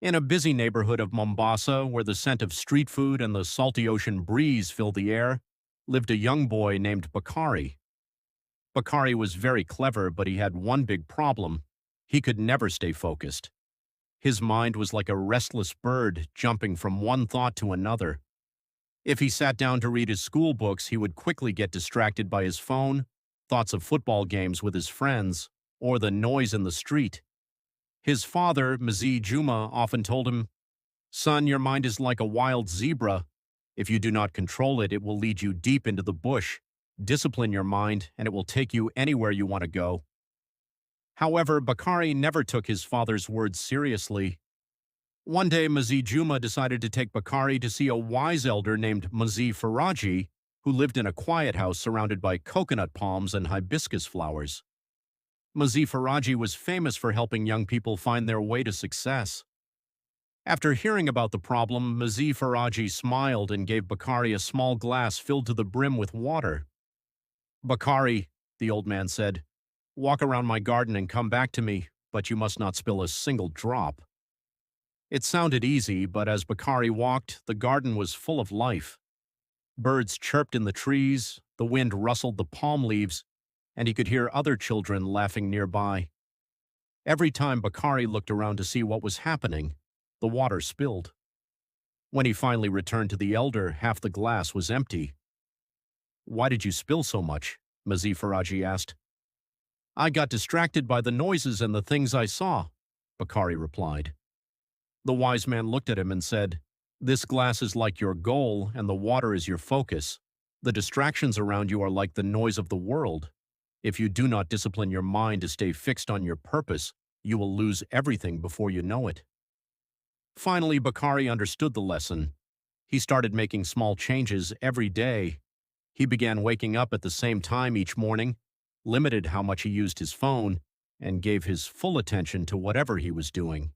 In a busy neighborhood of Mombasa, where the scent of street food and the salty ocean breeze filled the air, lived a young boy named Bakari. Bakari was very clever, but he had one big problem. He could never stay focused. His mind was like a restless bird jumping from one thought to another. If he sat down to read his school books, he would quickly get distracted by his phone, thoughts of football games with his friends, or the noise in the street. His father, Mzee Juma, often told him, "Son, your mind is like a wild zebra. If you do not control it, it will lead you deep into the bush. Discipline your mind, and it will take you anywhere you want to go." However, Bakari never took his father's words seriously. One day, Mzee Juma decided to take Bakari to see a wise elder named Mzee Faraji, who lived in a quiet house surrounded by coconut palms and hibiscus flowers. Mzee Faraji was famous for helping young people find their way to success. After hearing about the problem, Mzee Faraji smiled and gave Bakari a small glass filled to the brim with water. "Bakari," the old man said, "walk around my garden and come back to me, but you must not spill a single drop." It sounded easy, but as Bakari walked, the garden was full of life. Birds chirped in the trees, the wind rustled the palm leaves, and he could hear other children laughing nearby. Every time Bakari looked around to see what was happening, the water spilled. When he finally returned to the elder, half the glass was empty. "Why did you spill so much?" Mzee Faraji asked. "I got distracted by the noises and the things I saw," Bakari replied. The wise man looked at him and said, "This glass is like your goal, and the water is your focus. The distractions around you are like the noise of the world. If you do not discipline your mind to stay fixed on your purpose, you will lose everything before you know it." Finally, Bakari understood the lesson. He started making small changes every day. He began waking up at the same time each morning, limited how much he used his phone, and gave his full attention to whatever he was doing.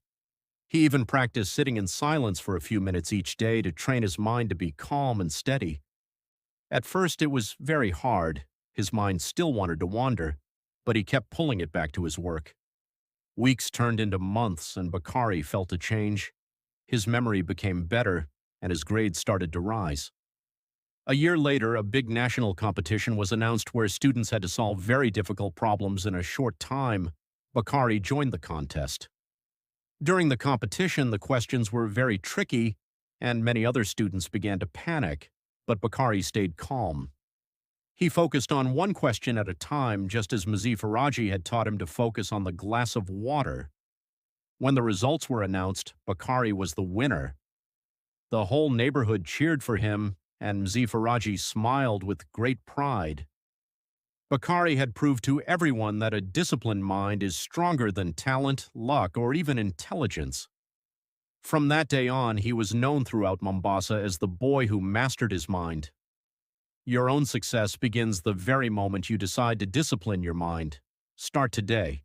He even practiced sitting in silence for a few minutes each day to train his mind to be calm and steady. At first, it was very hard. His mind still wanted to wander, but he kept pulling it back to his work. Weeks turned into months, and Bakari felt a change. His memory became better, and his grades started to rise. A year later, a big national competition was announced where students had to solve very difficult problems in a short time. Bakari joined the contest. During the competition, the questions were very tricky, and many other students began to panic, but Bakari stayed calm. He focused on one question at a time, just as Mzee Faraji had taught him to focus on the glass of water. When the results were announced, Bakari was the winner. The whole neighborhood cheered for him, and Mzee Faraji smiled with great pride. Bakari had proved to everyone that a disciplined mind is stronger than talent, luck, or even intelligence. From that day on, he was known throughout Mombasa as the boy who mastered his mind. Your own success begins the very moment you decide to discipline your mind. Start today.